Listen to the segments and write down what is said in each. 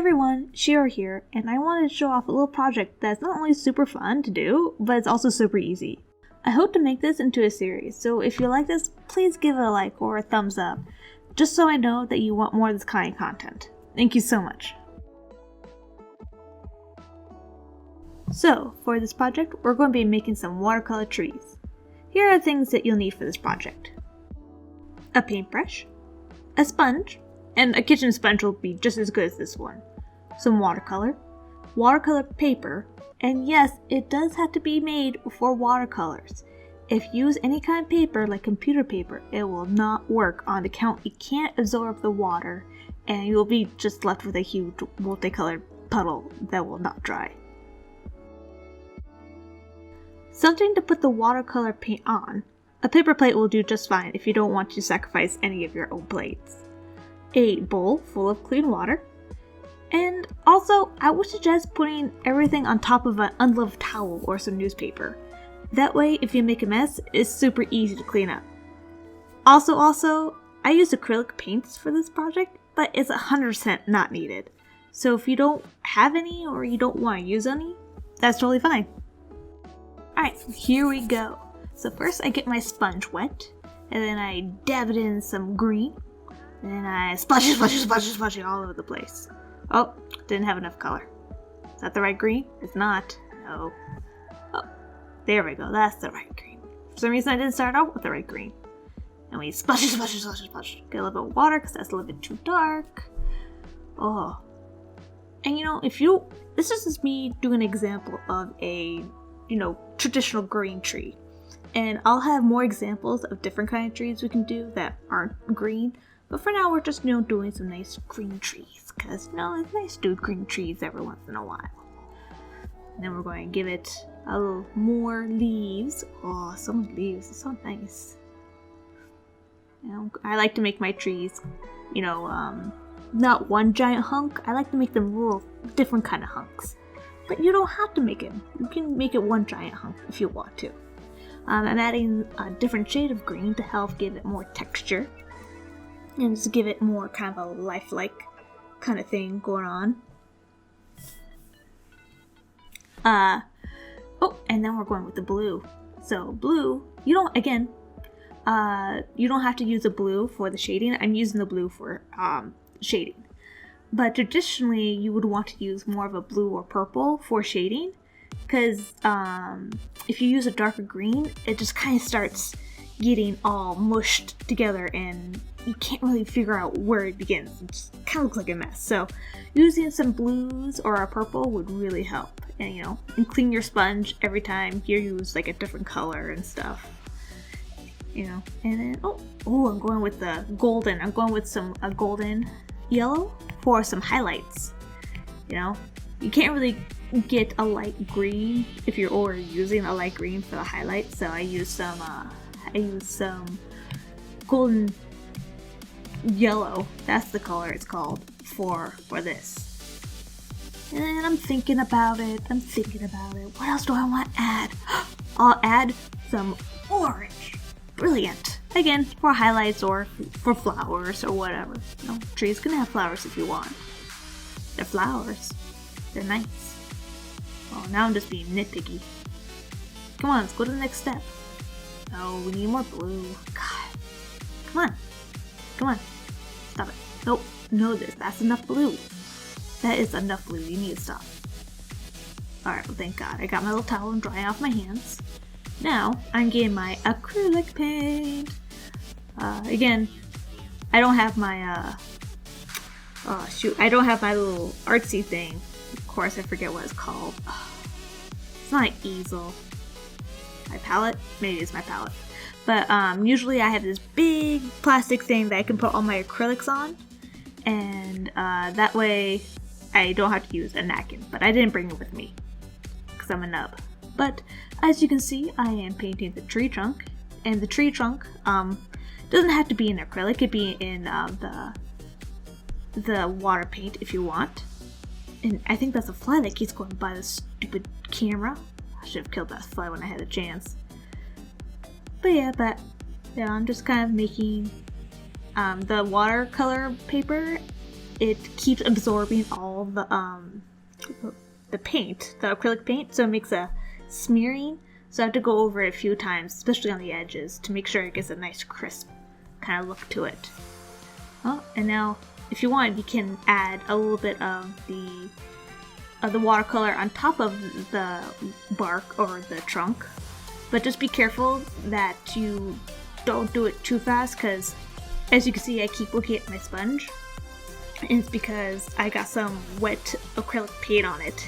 everyone, Shiro here, and I wanted to show off a little project that's not only super fun to do, but it's also super easy. I hope to make this into a series, so if you like this, please give it a like or a thumbs up, just so I know that you want more of this kind of content. Thank you so much. So, for this project, we're going to be making some watercolor trees. Here are the things that you'll need for this project. A paintbrush, a sponge, and a kitchen sponge will be just as good as this one. Some watercolor paper, and yes, it does have to be made for watercolors. If you use any kind of paper like computer paper, it will not work on account it can't absorb the water, and you will be just left with a huge multicolored puddle that will not dry. Something to put the watercolor paint on. A paper plate will do just fine if you don't want to sacrifice any of your own plates. A bowl full of clean water. And also, I would suggest putting everything on top of an unloved towel or some newspaper. That way, if you make a mess, it's super easy to clean up. Also, I used acrylic paints for this project, but it's 100% not needed. So if you don't have any or you don't want to use any, that's totally fine. Alright, here we go. So first I get my sponge wet, and then I dab it in some green, and then I splash it all over the place. Oh, didn't have enough color. Is that the right green? It's not. No. Oh, there we go. That's the right green. For some reason I didn't start out with the right green. And we splash. Get a little bit of water because that's a little bit too dark. Oh. And this is just me doing an example of a, traditional green tree. And I'll have more examples of different kind of trees we can do that aren't green. But for now, we're just, doing some nice green trees. Because, it's nice to do green trees every once in a while. And then we're going to give it a little more leaves. Oh, so many leaves. It's so nice. I like to make my trees, not one giant hunk. I like to make them little different kind of hunks. But you don't have to make it. You can make it one giant hunk if you want to. I'm adding a different shade of green to help give it more texture. And just give it more kind of a lifelike kind of thing going on. And then we're going with the blue. So blue, you don't have to use the blue for the shading. I'm using the blue for shading. But traditionally, you would want to use more of a blue or purple for shading. Because if you use a darker green, it just kind of starts getting all mushed together and you can't really figure out where it begins. It just kind of looks like a mess. So using some blues or a purple would really help. And and clean your sponge every time you use like a different color and stuff. And then I'm going with the golden. I'm going with some golden yellow for some highlights. You can't really get a light green if you're already using a light green for the highlights. So I use some golden yellow. That's the color it's called for this. And I'm thinking about it. What else do I want to add? I'll add some orange. Brilliant. Again, for highlights or for flowers or whatever. Trees can have flowers if you want. They're flowers. They're nice. Oh, now I'm just being nitpicky. Come on, let's go to the next step. Oh, we need more blue. God. Come on. Stop it. Nope. No, that's enough blue. That is enough blue. You need to stop. Alright, well thank God. I got my little towel and drying off my hands. Now, I'm getting my acrylic paint. Again, I don't have my, I don't have my little artsy thing. Of course, I forget what it's called. It's not an easel. My palette? Maybe it's my palette. But usually I have this big plastic thing that I can put all my acrylics on. And that way I don't have to use a napkin. But I didn't bring it with me because I'm a nub. But as you can see, I am painting the tree trunk. And the tree trunk doesn't have to be in acrylic. It could be in the water paint if you want. And I think that's a fly that keeps going by the stupid camera. I should have killed that fly when I had a chance. But yeah, I'm just kind of making the watercolor paper it keeps absorbing all the paint, the acrylic paint, so it makes a smearing. So I have to go over it a few times, especially on the edges, to make sure it gets a nice crisp kind of look to it. Oh, and now if you want, you can add a little bit of the watercolor on top of the bark or the trunk, but just be careful that you don't do it too fast, because as you can see, I keep looking at my sponge, and it's because I got some wet acrylic paint on it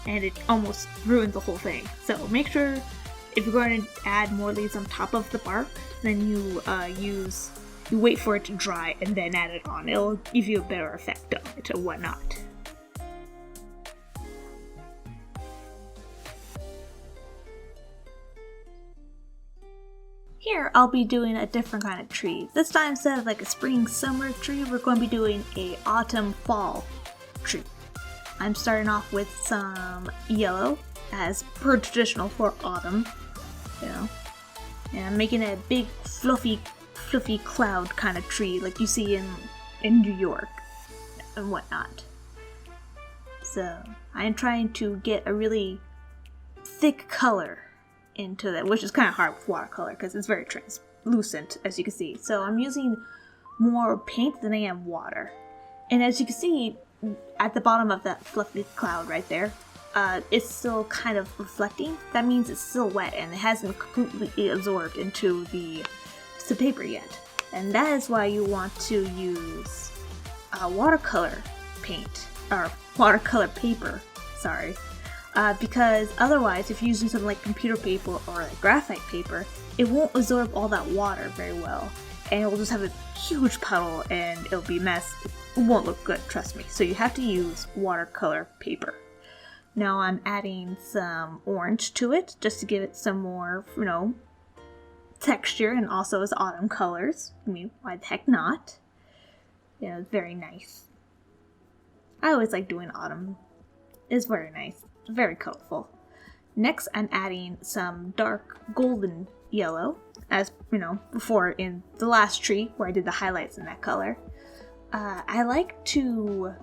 and it almost ruined the whole thing. So make sure if you're going to add more leaves on top of the bark, then you wait for it to dry and then add it on. It'll give you a better effect of it or whatnot. Here, I'll be doing a different kind of tree. This time, instead of like a spring summer tree, we're going to be doing a autumn fall tree. I'm starting off with some yellow, as per traditional for autumn, you know, and I'm making a big fluffy cloud kind of tree like you see in New York and whatnot. So I'm trying to get a really thick color into that, which is kind of hard with watercolor because it's very translucent, as you can see. So I'm using more paint than I am water. And as you can see at the bottom of that fluffy cloud right there, it's still kind of reflecting. That means it's still wet and it hasn't completely absorbed into the paper yet. And that is why you want to use watercolor paint, or watercolor paper, sorry. Because otherwise, if you're using something like computer paper or like graphite paper, it won't absorb all that water very well, and it will just have a huge puddle and it'll be a mess. It won't look good, trust me. So you have to use watercolor paper. Now I'm adding some orange to it just to give it some more, you know, texture, and also as autumn colors. I mean, why the heck not? You know, it's very nice. I always like doing autumn. It's very nice. Very colorful. Next, I'm adding some dark golden yellow, as you know, before in the last tree where I did the highlights in that color. I like to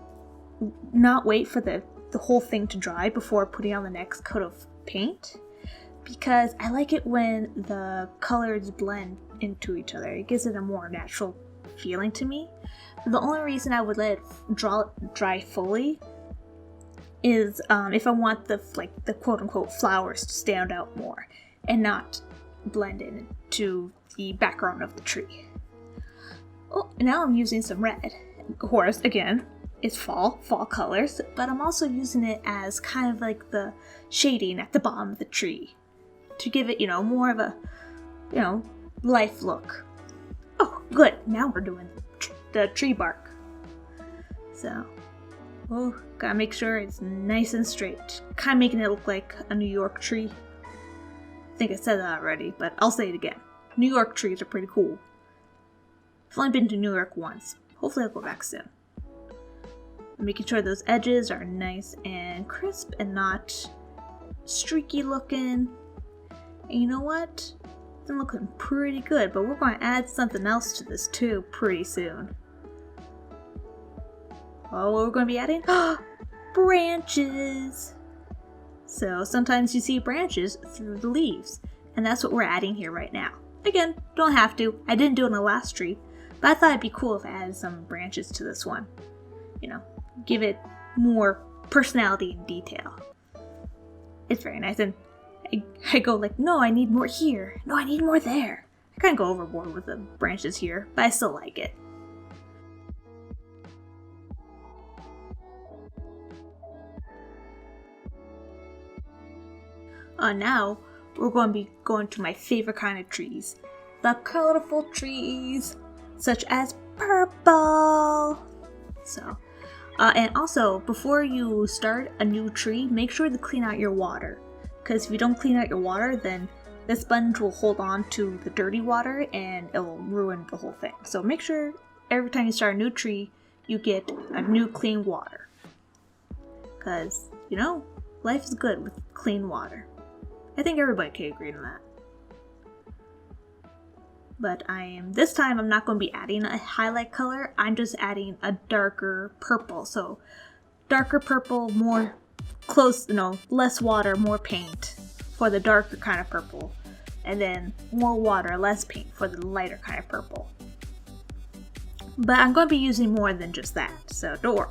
not wait for the whole thing to dry before putting on the next coat of paint, because I like it when the colors blend into each other. It gives it a more natural feeling to me. The only reason I would let it dry fully is if I want the quote-unquote flowers to stand out more and not blend into the background of the tree. Oh, now I'm using some red. Of course, again, it's fall colors, but I'm also using it as kind of like the shading at the bottom of the tree to give it, you know, more of a, you know, life look. Oh, good. Now we're doing the tree bark. So, oh, gotta make sure it's nice and straight. Kind of making it look like a New York tree. I think I said that already, but I'll say it again. New York trees are pretty cool. I've only been to New York once. Hopefully I'll go back soon. I'm making sure those edges are nice and crisp and not streaky looking. And you know what? It's looking pretty good, but we're going to add something else to this too pretty soon. Oh, what we're going to be adding? Branches! So sometimes you see branches through the leaves, and that's what we're adding here right now. Again, don't have to. I didn't do it in the last tree, but I thought it'd be cool if I added some branches to this one. You know, give it more personality and detail. It's very nice, and I go like, no, I need more here. No, I need more there. I kind of go overboard with the branches here, but I still like it. Now, we're going to be going to my favorite kind of trees. The colorful trees, such as purple. So, and also, before you start a new tree, make sure to clean out your water. Because if you don't clean out your water, then the sponge will hold on to the dirty water and it will ruin the whole thing. So make sure every time you start a new tree, you get a new clean water. Because, you know, life is good with clean water. I think everybody can agree on that. But this time I'm not going to be adding a highlight color. I'm just adding a darker purple. So darker purple, more close, less water, more paint for the darker kind of purple. And then more water, less paint for the lighter kind of purple. But I'm going to be using more than just that, so don't worry.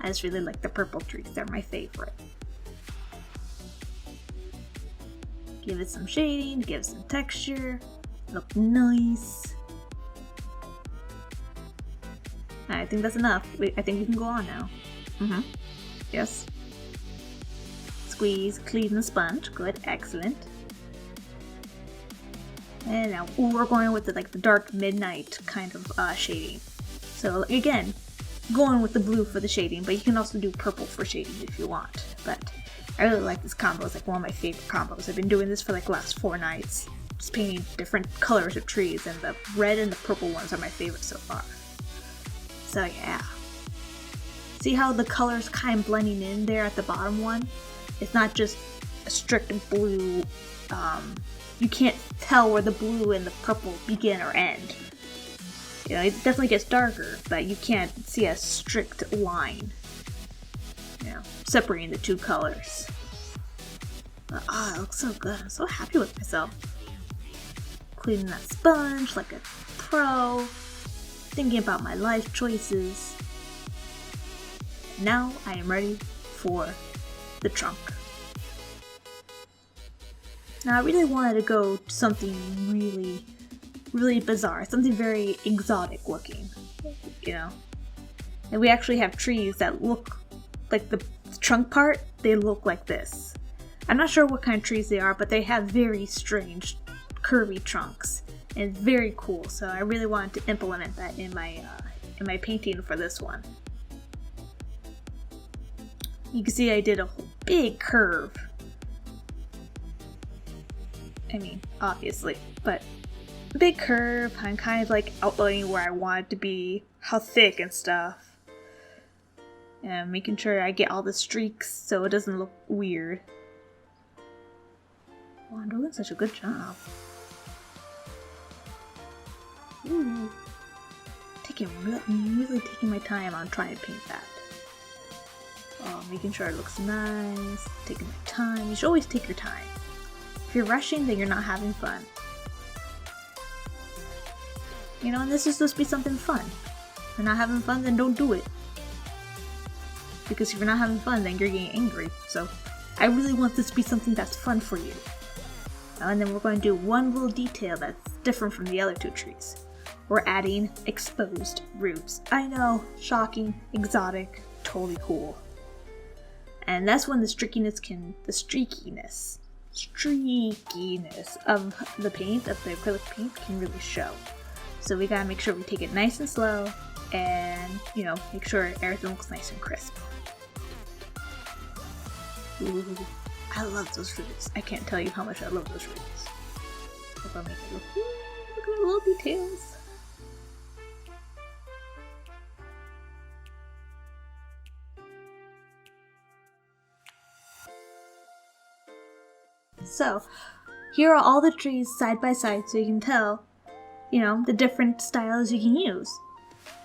I just really like the purple trees, they're my favorite. Give it some shading, give it some texture, look nice. I think that's enough. I think you can go on now. Yes. Squeeze, clean the sponge. Good, excellent. And now we're going with the dark midnight kind of shading. So again, going with the blue for the shading, but you can also do purple for shading if you want. But I really like this combo. It's one of my favorite combos. I've been doing this for the last 4 nights. Just painting different colors of trees, and the red and the purple ones are my favorite so far. So yeah. See how the colors kind of blending in there at the bottom one? It's not just a strict blue. You can't tell where the blue and the purple begin or end. It definitely gets darker, but you can't see a strict line, separating the two colors. But, it looks so good. I'm so happy with myself. Cleaning that sponge like a pro. Thinking about my life choices. Now I am ready for the trunk. Now I really wanted to go to something really, really bizarre, something very exotic looking, And we actually have trees that look like the trunk part, they look like this. I'm not sure what kind of trees they are, but they have very strange, curvy trunks, and it's very cool. So I really wanted to implement that in my painting for this one. You can see I did a whole big curve. I mean, obviously, but big curve. I'm kind of outlining where I want it to be, how thick and stuff, and making sure I get all the streaks so it doesn't look weird. Wow, I'm doing such a good job. Ooh. Really taking my time on trying to paint that. Making sure it looks nice, taking my time. You should always take your time. If you're rushing, then you're not having fun. And this is supposed to be something fun. If you're not having fun, then don't do it. Because if you're not having fun, then you're getting angry. So I really want this to be something that's fun for you. And then we're going to do one little detail that's different from the other 2 trees. We're adding exposed roots. I know, shocking, exotic, totally cool. And that's when the streakiness of the paint, of the acrylic paint, can really show. So we gotta make sure we take it nice and slow, and make sure everything looks nice and crisp. Ooh, I love those roots. I can't tell you how much I love those roots. If I make it look at the little details. So, here are all the trees side by side so you can tell, the different styles you can use.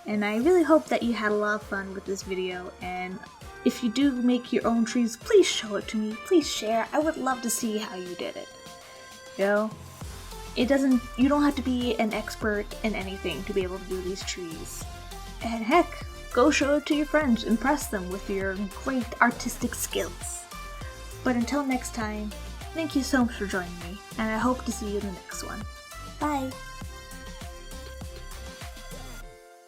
And I really hope that you had a lot of fun with this video, and if you do make your own trees, please show it to me, please share. I would love to see how you did it. You don't have to be an expert in anything to be able to do these trees. And heck, go show it to your friends, impress them with your great artistic skills. But until next time, thank you so much for joining me, and I hope to see you in the next one. Bye!